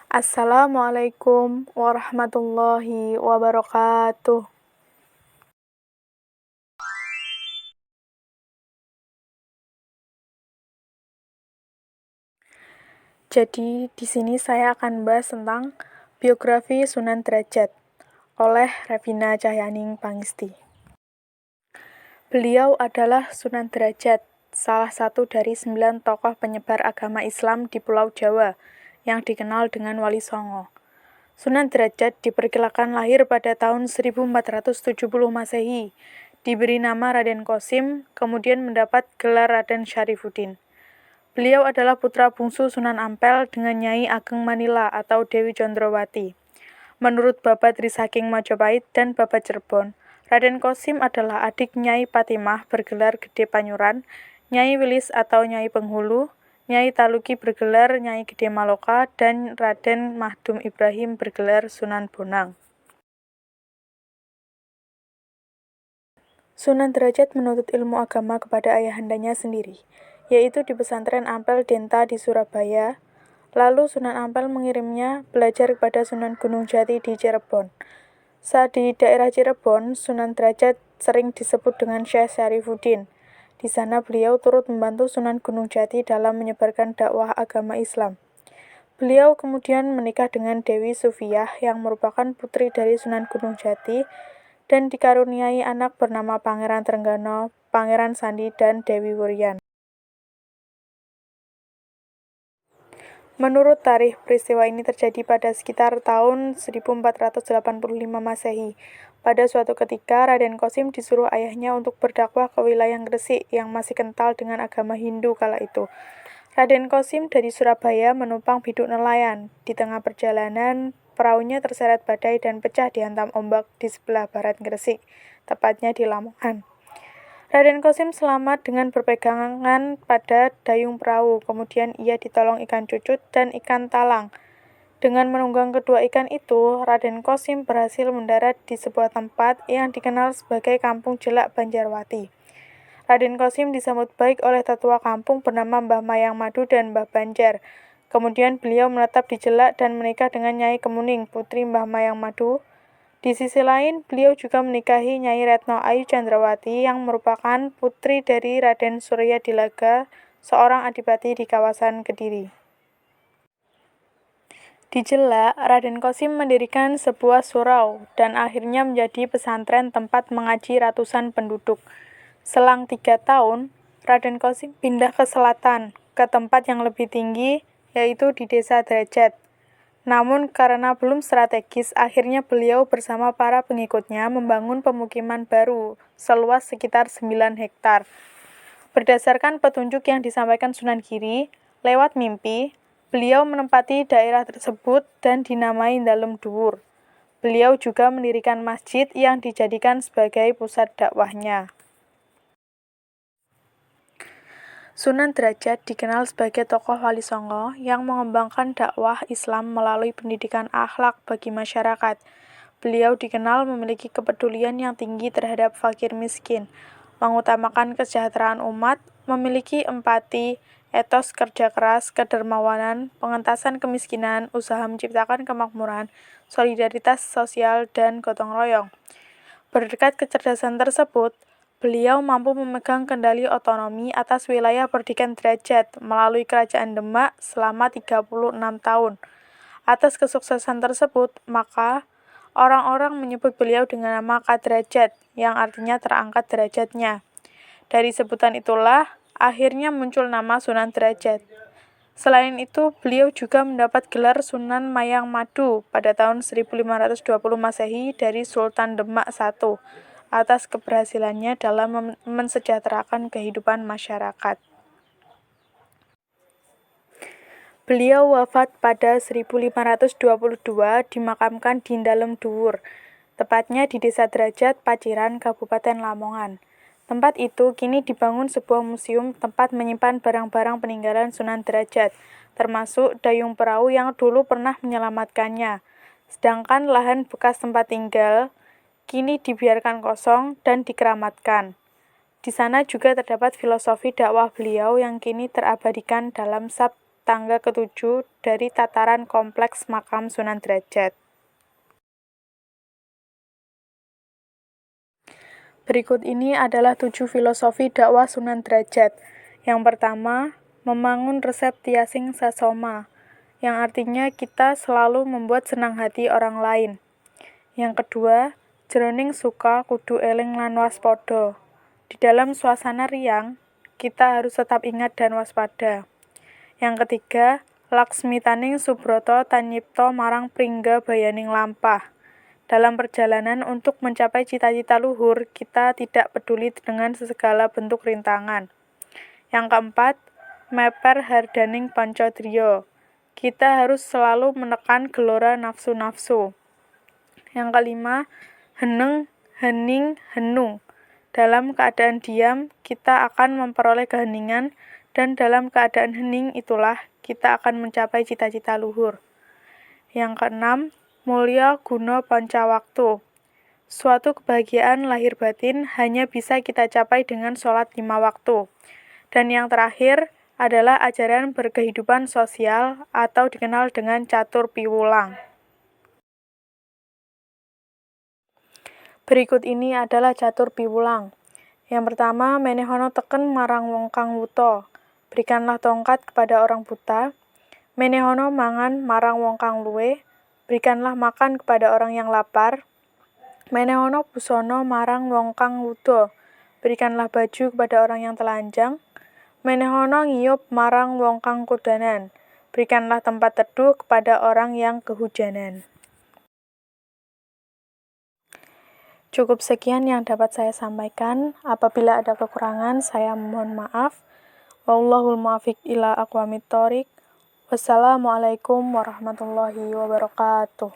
Assalamualaikum warahmatullahi wabarakatuh. Jadi, di sini saya akan bahas tentang biografi Sunan Derajat oleh Revina Cahyaning Pangisti. Beliau adalah Sunan Derajat, salah satu dari 9 tokoh penyebar agama Islam di Pulau Jawa yang dikenal dengan Wali Songo. Sunan Derajat diperkirakan lahir pada tahun 1470 Masehi, diberi nama Raden Qasim, kemudian mendapat gelar Raden Syarifuddin. Beliau adalah putra bungsu Sunan Ampel dengan Nyai Ageng Manila atau Dewi Condrowati. Menurut Babat Trisaking Majapahit dan Babat Cirebon, Raden Qasim adalah adik Nyai Patimah bergelar Gede Panyuran, Nyai Wilis atau Nyai Penghulu, Nyai Taluki bergelar Nyai Gede Maloka, dan Raden Mahdum Ibrahim bergelar Sunan Bonang. Sunan Derajat menuntut ilmu agama kepada ayahandanya sendiri, yaitu di pesantren Ampel Denta di Surabaya. Lalu Sunan Ampel mengirimnya belajar kepada Sunan Gunung Jati di Cirebon. Saat di daerah Cirebon, Sunan Derajat sering disebut dengan Syekh Syarifuddin. Di sana beliau turut membantu Sunan Gunung Jati dalam menyebarkan dakwah agama Islam. Beliau kemudian menikah dengan Dewi Sufiyah yang merupakan putri dari Sunan Gunung Jati dan dikaruniai anak bernama Pangeran Trenggana, Pangeran Sandi, dan Dewi Wuryan. Menurut tarikh, peristiwa ini terjadi pada sekitar tahun 1485 Masehi. Pada suatu ketika, Raden Qasim disuruh ayahnya untuk berdakwah ke wilayah Gresik yang masih kental dengan agama Hindu kala itu. Raden Qasim dari Surabaya menumpang biduk nelayan. Di tengah perjalanan, perahunya terseret badai dan pecah dihantam ombak di sebelah barat Gresik, tepatnya di Lamongan. Raden Qasim selamat dengan berpegangan pada dayung perahu, kemudian ia ditolong ikan cucut dan ikan talang. Dengan menunggang kedua ikan itu, Raden Qasim berhasil mendarat di sebuah tempat yang dikenal sebagai Kampung Jelak Banjarwati. Raden Qasim disambut baik oleh tetua kampung bernama Mbah Mayang Madu dan Mbah Banjar. Kemudian beliau menetap di Jelak dan menikah dengan Nyai Kemuning, putri Mbah Mayang Madu. Di sisi lain, beliau juga menikahi Nyai Retno Ayu Chandrawati yang merupakan putri dari Raden Surya Dilaga, seorang adipati di kawasan Kediri. Di Jelak, Raden Qasim mendirikan sebuah surau dan akhirnya menjadi pesantren tempat mengaji ratusan penduduk. Selang 3 tahun, Raden Qasim pindah ke selatan, ke tempat yang lebih tinggi, yaitu di Desa Derajat. Namun karena belum strategis, akhirnya beliau bersama para pengikutnya membangun pemukiman baru seluas sekitar 9 hektar. Berdasarkan petunjuk yang disampaikan Sunan Giri, lewat mimpi, beliau menempati daerah tersebut dan dinamai Dalem Dhuwur. Beliau juga mendirikan masjid yang dijadikan sebagai pusat dakwahnya. Sunan Derajat dikenal sebagai tokoh Wali Songo yang mengembangkan dakwah Islam melalui pendidikan akhlak bagi masyarakat. Beliau dikenal memiliki kepedulian yang tinggi terhadap fakir miskin, mengutamakan kesejahteraan umat, memiliki empati, etos kerja keras, kedermawanan, pengentasan kemiskinan, usaha menciptakan kemakmuran, solidaritas sosial, dan gotong royong. Berkat kecerdasan tersebut, beliau mampu memegang kendali otonomi atas wilayah Perdikan Derajat melalui Kerajaan Demak selama 36 tahun. Atas kesuksesan tersebut, maka orang-orang menyebut beliau dengan nama Kaderajat, yang artinya terangkat derajatnya. Dari sebutan itulah, akhirnya muncul nama Sunan Derajat. Selain itu, beliau juga mendapat gelar Sunan Mayang Madu pada tahun 1520 Masehi dari Sultan Demak I atas keberhasilannya dalam mensejahterakan kehidupan masyarakat. Beliau wafat pada 1522 dimakamkan di Dalem Dhuwur, tepatnya di Desa Derajat, Paciran, Kabupaten Lamongan. Tempat itu kini dibangun sebuah museum tempat menyimpan barang-barang peninggalan Sunan Derajat, termasuk dayung perahu yang dulu pernah menyelamatkannya. Sedangkan lahan bekas tempat tinggal kini dibiarkan kosong dan dikeramatkan. Di sana juga terdapat filosofi dakwah beliau yang kini terabadikan dalam Sabta tangga ketujuh dari tataran kompleks makam Sunan Derajat. Berikut ini adalah 7 filosofi dakwah Sunan Derajat. Yang pertama, membangun resep tiasing sasoma, yang artinya kita selalu membuat senang hati orang lain. Yang kedua, jroning suka kudu eling lan waspada. Di dalam suasana riang, kita harus tetap ingat dan waspada. Yang ketiga, laksmitaning subroto tanyipto marang pringga bayaning lampah. Dalam perjalanan untuk mencapai cita-cita luhur, kita tidak peduli dengan segala bentuk rintangan. Yang keempat, meper hardaning pancadriya. Kita harus selalu menekan gelora nafsu-nafsu. Yang kelima, heneng, hening, henung. Dalam keadaan diam, kita akan memperoleh keheningan, dan dalam keadaan hening itulah kita akan mencapai cita-cita luhur. Yang keenam, mulya guna pancawaktu. Suatu kebahagiaan lahir batin hanya bisa kita capai dengan sholat 5 waktu. Dan yang terakhir adalah ajaran berkehidupan sosial atau dikenal dengan catur piwulang. Berikut ini adalah catur piwulang. Yang pertama, menehono teken marang wong kang wuta. Berikanlah tongkat kepada orang buta. Menehono mangan marang wong kang luwe. Berikanlah makan kepada orang yang lapar. Menehono busana marang wong kang wuda. Berikanlah baju kepada orang yang telanjang. Menehono ngiyup marang wong kang kudanan. Berikanlah tempat teduh kepada orang yang kehujanan. Cukup sekian yang dapat saya sampaikan. Apabila ada kekurangan, saya mohon maaf. Wallahul muwaffiq ila aqwamit thoriq. Wassalamualaikum warahmatullahi wabarakatuh.